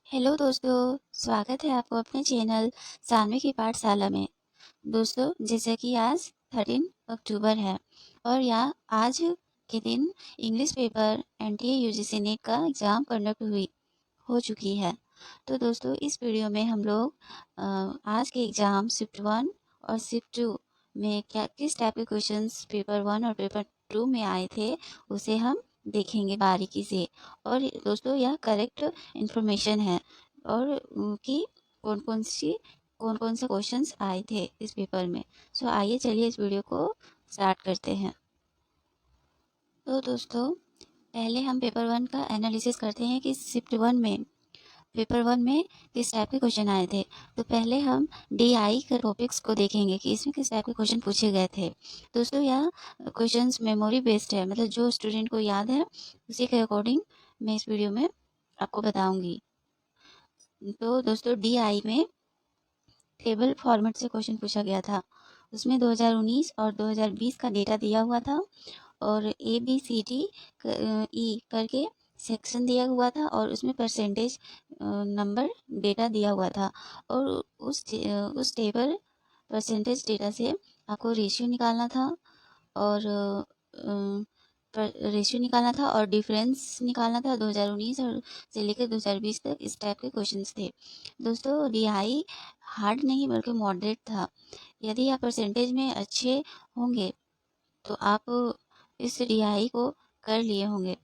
Hello दोस्तों, स्वागत है आपको अपने चैनल सानवी की पाठशाला में। दोस्तों, जैसे कि आज 13 अक्टूबर है और यह आज के दिन English paper NTA UGC net का एग्ज़ाम कंडक्ट हो चुकी है। तो दोस्तों, इस वीडियो में हम लोग आज के एग्ज़ाम शिफ्ट 1 और शिफ्ट 2 में क्या किस टाइप के क्वेश्चंस पेपर 1 और पेपर 2 में आए थे, उसे हम देखेंगे बारीकी से। और दोस्तों, यह करेक्ट इन्फॉर्मेशन है और कि कौन कौन से क्वेश्चंस आए थे इस पेपर में। सो आइए चलिए इस वीडियो को स्टार्ट करते हैं। तो दोस्तों, पहले हम पेपर 1 का एनालिसिस करते हैं कि शिफ्ट 1 में पेपर 1 में किस टाइप के क्वेश्चन आए थे। तो पहले हम डीआई के टॉपिक्स को देखेंगे कि इसमें किस टाइप के क्वेश्चन पूछे गए थे। दोस्तों, यह क्वेश्चंस मेमोरी बेस्ड है, मतलब जो स्टूडेंट को याद है उसी के अकॉर्डिंग मैं इस वीडियो में आपको बताऊंगी। तो दोस्तों, डीआई में टेबल फॉर्मेट से क्वेश्चन पूछा गया था। उसमें 2019 और 2020 का डेटा दिया हुआ था और ABCD ई करके सेक्शन दिया हुआ था और उसमें परसेंटेज नंबर डेटा दिया हुआ था। और उस टेबल परसेंटेज डेटा से आपको रेशियो निकालना था और रेशियो निकालना था और डिफरेंस निकालना था। 2019 और से लेकर 2020 तक इस टाइप के क्वेश्चंस थे। दोस्तों, डीआई हार्ड नहीं बल्कि मॉडरेट था। यदि आप परसेंटेज में अच्छे होंगे तो आप इस डीआई को कर लिए होंगे।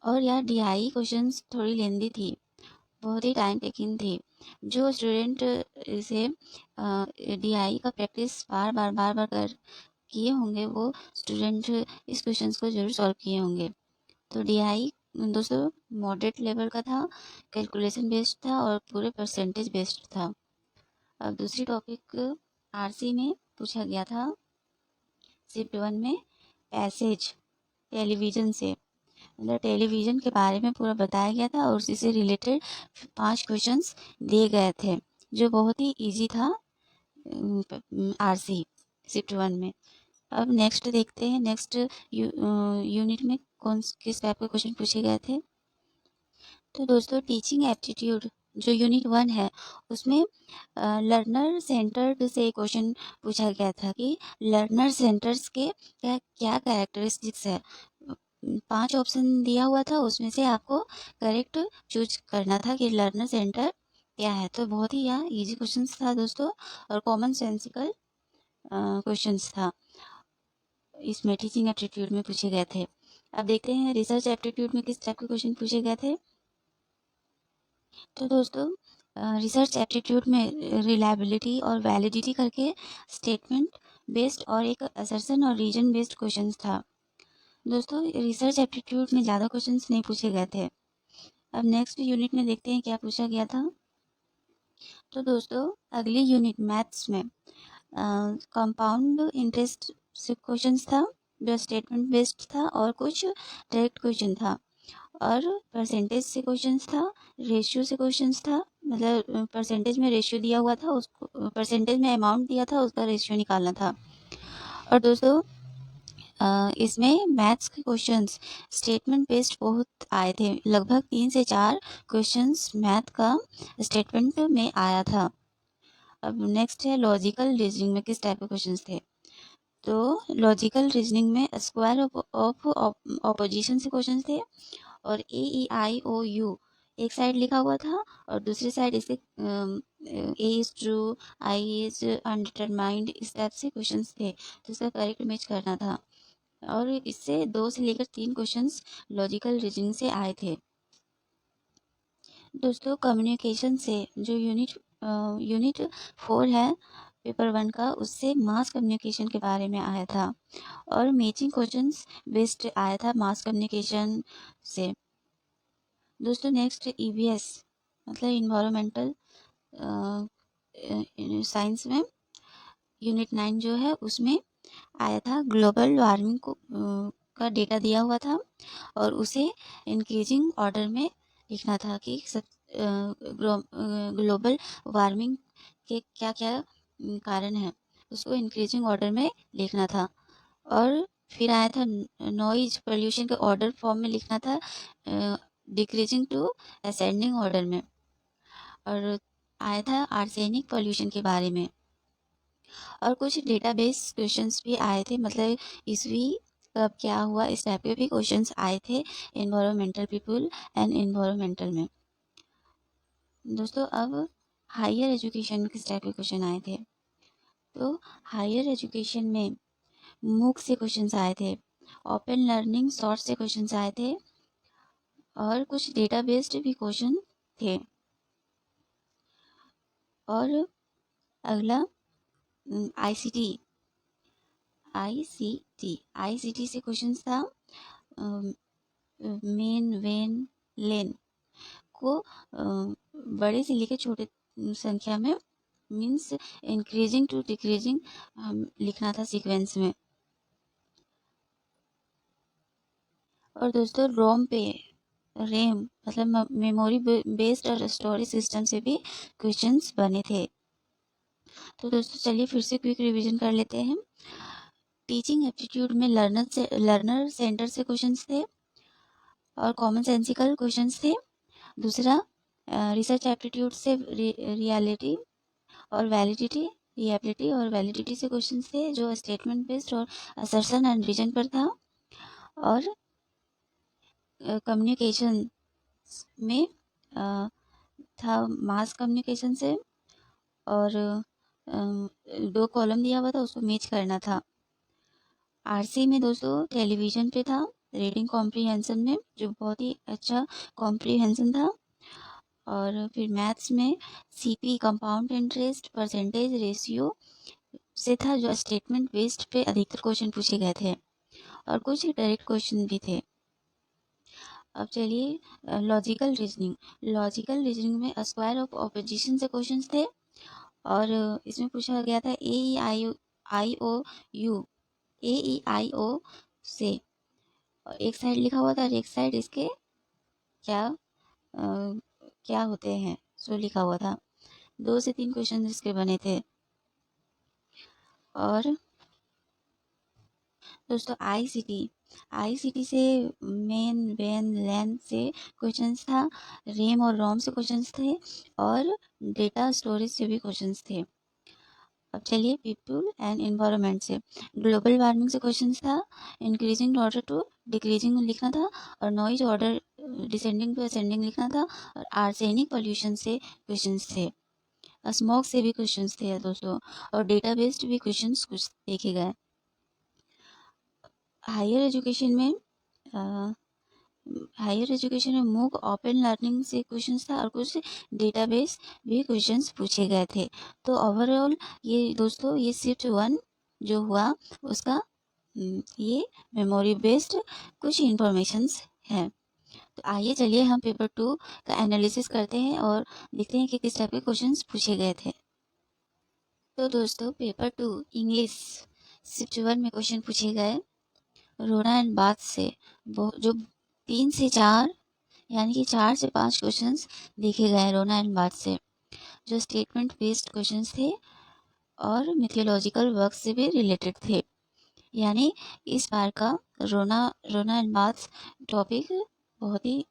और यह डीआई क्वेश्चंस थोड़ी लेंदी थी, बहुत ही टाइम टेकिंग थी। जो स्टूडेंट इसे डीआई का प्रैक्टिस बार बार कर किए होंगे, वो स्टूडेंट इस क्वेश्चंस को जरूर सॉल्व किए होंगे। तो डीआई दोस्तों मॉडरेट लेवल का था, कैलकुलेशन बेस्ड था और पूरे परसेंटेज बेस्ड था। अब दूसरी टॉपिक आरसी में पूछा गया था शिफ्ट 1 में पैसेज टेलीविज़न से, मतलब टेलीविज़न के बारे में पूरा बताया गया था और उसी से रिलेटेड 5 क्वेश्चंस दिए गए थे जो बहुत ही इजी था आरसी शिफ्ट 1 में। अब नेक्स्ट देखते हैं, नेक्स्ट यूनिट में किस टाइप के क्वेश्चन पूछे गए थे। तो दोस्तों, टीचिंग एप्टीट्यूड जो यूनिट 1 है उसमें लर्नर सेंटर्ड से क्वेश्चन पूछा गया था कि लर्नर सेंटर्स के क्या क्या कैरेक्टरिस्टिक्स है। 5 ऑप्शन दिया हुआ था, उसमें से आपको करेक्ट चूज करना था कि लर्नर सेंटर क्या है। तो बहुत ही यह इजी क्वेश्चन था दोस्तों और कॉमन सेंसिकल क्वेश्चन था, इसमें टीचिंग एप्टीट्यूड में पूछे गए थे। अब देखते हैं रिसर्च एप्टीट्यूड में किस टाइप के क्वेश्चन पूछे गए थे। तो दोस्तों, रिसर्च एप्टीट्यूड में रिलायबिलिटी और वैलिडिटी करके स्टेटमेंट बेस्ड और एक असर्शन और रीजन बेस्ड क्वेश्चंस था। दोस्तों, रिसर्च एप्टीट्यूड में ज़्यादा क्वेश्चंस नहीं पूछे गए थे। अब नेक्स्ट यूनिट में देखते हैं क्या पूछा गया था। तो दोस्तों, अगली यूनिट मैथ्स में कंपाउंड इंटरेस्ट से क्वेश्चंस था जो स्टेटमेंट बेस्ड था और कुछ डायरेक्ट क्वेश्चन था और परसेंटेज से क्वेश्चंस था, रेशियो से क्वेश्चंस था, मतलब परसेंटेज में रेशियो दिया हुआ था, उसको परसेंटेज में अमाउंट दिया था, उसका रेशियो निकालना था। और दोस्तों, इसमें मैथ्स के क्वेश्चंस स्टेटमेंट बेस्ड बहुत आए थे, लगभग 3 से 4 क्वेश्चंस मैथ का स्टेटमेंट में आया था। अब नेक्स्ट है लॉजिकल रीजनिंग में किस टाइप के क्वेश्चंस थे। तो लॉजिकल रीजनिंग में स्क्वायर ऑफ ऑपोजिशन से क्वेश्चंस थे और AEIOU एक साइड लिखा हुआ था और दूसरी साइड इसके A is true, I is undetermined, इस टाइप से क्वेश्चंस थे। तो इसका करेक्ट मैच करना था और इससे 2 से लेकर 3 क्वेश्चंस लॉजिकल रीजनिंग से आए थे। दोस्तों, कम्युनिकेशन से जो यूनिट 4 है पेपर 1 का, उससे मास कम्युनिकेशन के बारे में आया था और मैचिंग क्वेश्चंस बेस्ड आया था मास कम्युनिकेशन से। दोस्तों, नेक्स्ट EVS मतलब इन्वायरमेंटल साइंस में यूनिट 9 जो है उसमें आया था ग्लोबल वार्मिंग को का डेटा दिया हुआ था और उसे इंक्रीजिंग ऑर्डर में लिखना था कि सब ग्लोबल वार्मिंग के क्या क्या कारण हैं, उसको इंक्रीजिंग ऑर्डर में लिखना था। और फिर आया था नॉइज पोल्यूशन के ऑर्डर फॉर्म में लिखना था डिक्रीजिंग टू असेंडिंग ऑर्डर में। और आया था आर्सेनिक पॉल्यूशन के बारे में। और कुछ डेटाबेस क्वेश्चंस भी आए थे, मतलब ईस्वी कब क्या हुआ, इस टाइप के भी क्वेश्चंस आए थे इन्वायरमेंटल पीपल एंड इन्वायरमेंटल में। दोस्तों अब हायर एजुकेशन में किस टाइप के क्वेश्चन आए थे, तो हायर एजुकेशन में मूक से क्वेश्चंस आए थे, ओपन लर्निंग सोर्स से क्वेश्चंस आए थे, और कुछ डेटा बेस्ड भी क्वेश्चन थे। और अगला आईसीटी आईसीटी से क्वेश्चंस था मेन वेन लेन को बड़े से लेकर छोटे संख्या में मीन्स इंक्रीजिंग टू डिक्रीजिंग लिखना था सीक्वेंस में। और दोस्तों रैम मतलब मेमोरी बेस्ड और स्टोरेज सिस्टम से भी क्वेश्चंस बने थे। तो दोस्तों चलिए फिर से क्विक रिवीजन कर लेते हैं। टीचिंग एप्टीट्यूड में लर्नर सेंटर से क्वेश्चंस थे और कॉमन सेंसिकल क्वेश्चंस थे। दूसरा रिसर्च एप्टीट्यूड से रियलिटी और रिएबिलिटी और वैलिडिटी से क्वेश्चंस थे, जो स्टेटमेंट बेस्ड और असर्शन एंड रीजन पर था। और कम्युनिकेशन में था मास कम्युनिकेशन से, और 2 कॉलम दिया हुआ था, उसको मैच करना था। आरसी में दोस्तों टेलीविजन पे था, रीडिंग कॉम्प्रीहेंशन में, जो बहुत ही अच्छा कॉम्प्रीहेंशन था। और फिर मैथ्स में CP compound interest percentage ratio से था, जो स्टेटमेंट बेस्ड पे अधिकतर क्वेश्चन पूछे गए थे और कुछ डायरेक्ट क्वेश्चन भी थे। अब चलिए लॉजिकल रीजनिंग में स्क्वायर ऑफ ऑपोजिशन से क्वेश्चंस थे, और इसमें पूछा गया था ए ई आई ओ से एक साइड लिखा हुआ था और एक साइड इसके क्या क्या होते हैं सो लिखा हुआ था। 2 से 3 क्वेश्चन इसके बने थे। और दोस्तों आईसीटी से मेन वेन लैन से क्वेश्चंस था, रेम और रोम से क्वेश्चंस थे, और डेटा स्टोरेज से भी क्वेश्चंस थे। अब चलिए पीपल एंड एनवायरनमेंट से ग्लोबल वार्मिंग से क्वेश्चंस था, इंक्रीजिंग ऑर्डर टू डिक्रीजिंग लिखना था, और noise order descending to ascending लिखना था, और आर्सेनिक पॉल्यूशन से क्वेश्चंस थे, स्मोक से भी क्वेश्चंस थे दोस्तों, और डेटा बेस्ड भी क्वेश्चंस कुछ देखे गए। हायर एजुकेशन में मूक ओपन लर्निंग से क्वेश्चंस था, और कुछ डेटाबेस भी क्वेश्चंस पूछे गए थे। तो ओवरऑल ये दोस्तों ये शिफ्ट 1 जो हुआ उसका ये मेमोरी बेस्ड कुछ इंफॉर्मेशंस हैं। तो आइए चलिए हम पेपर 2 का एनालिसिस करते हैं और देखते हैं कि किस टाइप के क्वेश्चंस पूछे गए थे। तो दोस्तों पेपर 2 इंग्लिश शिफ्ट 1 में क्वेश्चन पूछे गए रोना एंड बाथ से, जो 3 से 4 यानी कि 4 से 5 क्वेश्चंस देखे गए रोना एंड बाथ से, जो स्टेटमेंट बेस्ड क्वेश्चंस थे और मिथियोलॉजिकल वर्क से भी रिलेटेड थे। यानी इस बार का रोना एंड बाथ टॉपिक बहुत ही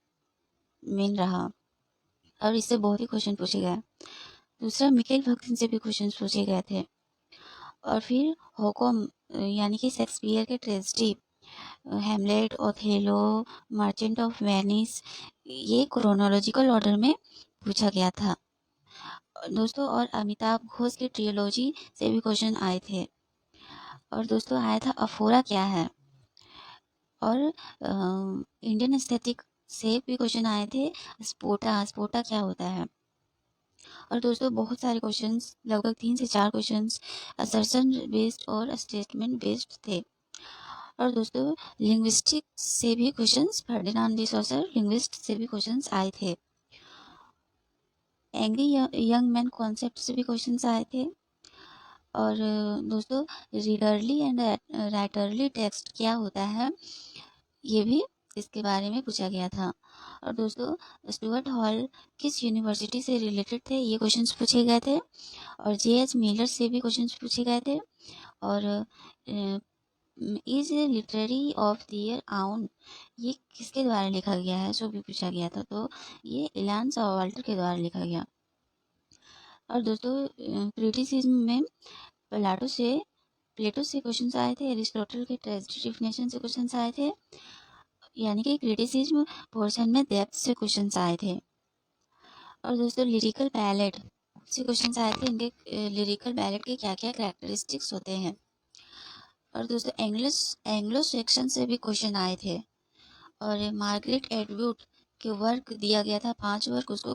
मेन रहा और इससे बहुत ही क्वेश्चन पूछे गए। दूसरा मिकेल भक्तिन से भी क्वेश्चन पूछे गए थे। और फिर होकोम यानी कि शेक्सपियर के tragedy Hamlet, Othello, merchant of Venice, ये क्रोनोलॉजिकल ऑर्डर में पूछा गया था दोस्तों। और अमिताभ घोष की ट्रियोलॉजी से भी क्वेश्चन आए थे। और दोस्तों आया था अफोरा क्या है, और इंडियन एस्थेटिक से भी क्वेश्चन आए थे स्पोटा क्या होता है। और दोस्तों बहुत सारे क्वेश्चंस लगभग 3 से 4 क्वेश्चंस असर्शन बेस्ड और स्टेटमेंट बेस्ड थे। और दोस्तों लिंग्विस्टिक से भी questions Ferdinand de Saussure linguist से भी क्वेश्चंस आए थे। एंग्री यंग मैन कॉन्सेप्ट से भी क्वेश्चंस आए थे। और दोस्तों रीडरली एंड राइटरली टेक्स्ट क्या होता है ये भी इसके बारे में पूछा गया था। और दोस्तों स्टुअर्ट हॉल किस यूनिवर्सिटी से रिलेटेड थे, ये क्वेश्चंस पूछे गए थे। और जे.एच. मिलर से भी क्वेश्चंस पूछे गए थे। और इज लिटरेरी ऑफ दियर आउन, ये किसके द्वारा लिखा गया है, सो भी पूछा गया था। तो ये इलान वाल्टर के द्वारा लिखा गया। और दोस्तों क्रिटिसिज्म में प्लेटो से क्वेश्चन आए थे, एरिस्टोटल के ट्रेजिडी डिफिनेशन से क्वेश्चन आए थे, यानी कि क्रिटिसिज्म पोर्शन में डेप्थ से क्वेश्चन आए थे। और दोस्तों लिरिकल पैलेट से क्वेश्चन आए थे, इनके लिरिकल पैलेट के क्या क्या कैरेक्टरिस्टिक्स होते हैं। और दोस्तों एंग्लो सेक्शन से भी क्वेश्चन आए थे। और मार्गरेट एटवुड के वर्क दिया गया था 5 वर्क, उसको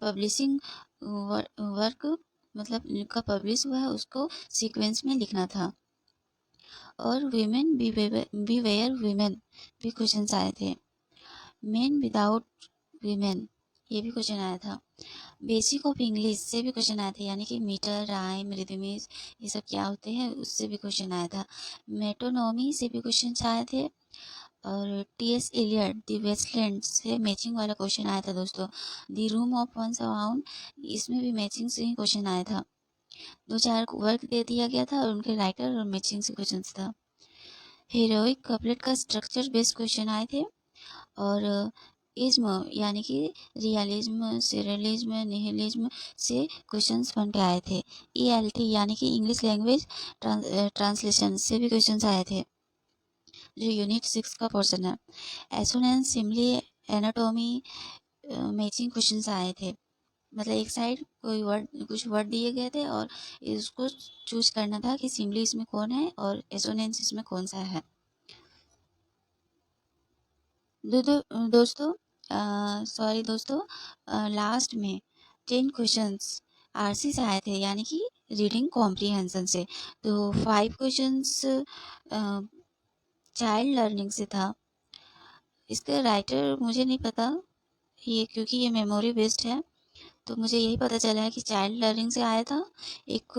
पब्लिशिंग वर्क मतलब इनका पब्लिश हुआ है उसको सीक्वेंस में लिखना था। और वीमेन बीवेयर वीमेन भी क्वेश्चन आए थे। मेन विदाउट वीमेन ये भी क्वेश्चन आया था। बेसिक ऑफ इंग्लिश से भी क्वेश्चन आए थे, यानी कि मीटर, राइम, रिदमिस ये सब क्या होते हैं उससे भी क्वेश्चन आया था। मेटोनॉमी से भी क्वेश्चन आए थे। और टी.एस. एलियट दी वेस्टलैंड से मैचिंग वाला क्वेश्चन आया था दोस्तों। दी रूम ऑफ वंस अराउंड, इसमें भी मैचिंग से ही क्वेश्चन आया था। 2-4 वर्क दे दिया गया था और उनके राइटर और मैचिंग से क्वेश्चन था। हीरोइक कपलेट का स्ट्रक्चर बेस्ड क्वेश्चन आए थे। और इज्म यानी कि रियलिज्म, सिरियलिज्म, निहिलिज्म से क्वेश्चंस बन के आए थे। ELT यानी कि इंग्लिश लैंग्वेज ट्रांसलेशन से भी क्वेश्चंस आए थे, जो यूनिट 6 का पोर्शन है। Assonance, Simli, anatomy matching questions आए थे। मतलब एक साइड कुछ वर्ड दिए गए थे और इसको चूज करना था कि सिमली इसमें कौन है और एसोनेंस इसमें कौन सा है। दोस्तों सॉरी दोस्तों, लास्ट में 10 क्वेश्चंस आरसी से आए थे, यानी कि रीडिंग कॉम्प्रिहेंशन से। तो 5 क्वेश्चंस चाइल्ड लर्निंग से था। इसका राइटर मुझे नहीं पता, ये क्योंकि ये मेमोरी बेस्ड है, तो मुझे यही पता चला है कि चाइल्ड लर्निंग से आया था एक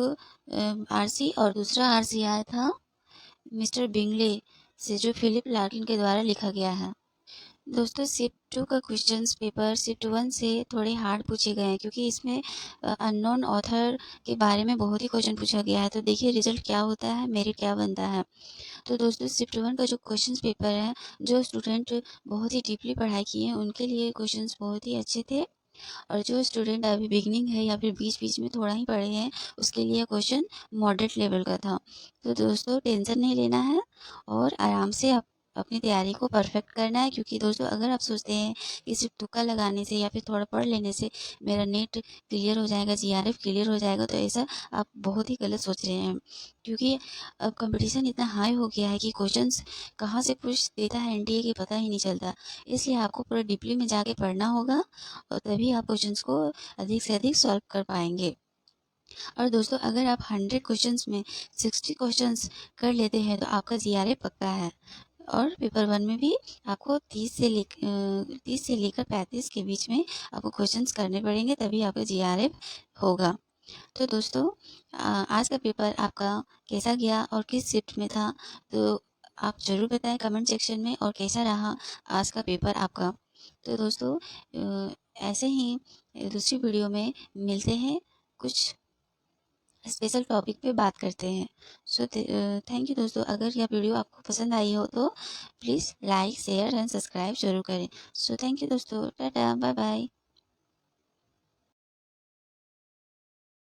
आरसी, और दूसरा आरसी आया था मिस्टर बिंगले से, जो फिलिप लार्किन के द्वारा लिखा गया है। दोस्तों शिफ्ट 2 का क्वेश्चंस पेपर शिफ्ट 1 से थोड़े हार्ड पूछे गए हैं, क्योंकि इसमें अननोन ऑथर के बारे में बहुत ही क्वेश्चन पूछा गया है। तो देखिए रिजल्ट क्या होता है, मेरिट क्या बनता है। तो दोस्तों शिफ्ट 1 का जो क्वेश्चंस पेपर है, जो स्टूडेंट बहुत ही डीपली पढ़ाई किए हैं उनके लिए क्वेश्चंस बहुत ही अच्छे थे। और जो स्टूडेंट अभी बिगिनिंग है या फिर बीच बीच में थोड़ा ही पढ़े हैं, उसके लिए क्वेश्चन मॉडरेट लेवल का था। तो दोस्तों टेंशन नहीं लेना है और आराम से आप अपनी तैयारी को परफेक्ट करना है। क्योंकि दोस्तों अगर आप सोचते हैं कि सिर्फ तुक्का लगाने से या फिर थोड़ा पढ़ लेने से मेरा नेट क्लियर हो जाएगा, जीआरएफ क्लियर हो जाएगा, तो ऐसा आप बहुत ही गलत सोच रहे हैं। क्योंकि अब कंपटीशन इतना हाई हो गया है कि क्वेश्चंस कहाँ से पूछ देता है एनटीए की पता ही नहीं चलता। इसलिए आपको पूरा डीपली में जाके पढ़ना होगा और तभी आप क्वेश्चंस को अधिक से अधिक सॉल्व कर पाएंगे। और दोस्तों अगर आप 100 क्वेश्चंस में 60 क्वेश्चंस कर लेते हैं तो आपका जीआरएफ पक्का है। और पेपर 1 में भी आपको 30 से लेकर 35 के बीच में आपको क्वेश्चंस करने पड़ेंगे, तभी आपका जीआरएफ होगा। तो दोस्तों आज का पेपर आपका कैसा गया और किस शिफ्ट में था, तो आप ज़रूर बताएं कमेंट सेक्शन में, और कैसा रहा आज का पेपर आपका। तो दोस्तों ऐसे ही दूसरी वीडियो में मिलते हैं, कुछ स्पेशल टॉपिक पे बात करते हैं। सो थैंक यू दोस्तों। अगर यह वीडियो आपको पसंद आई हो तो please like, share and subscribe जरूर करें। सो थैंक यू दोस्तों, टाटा, बाय बाय।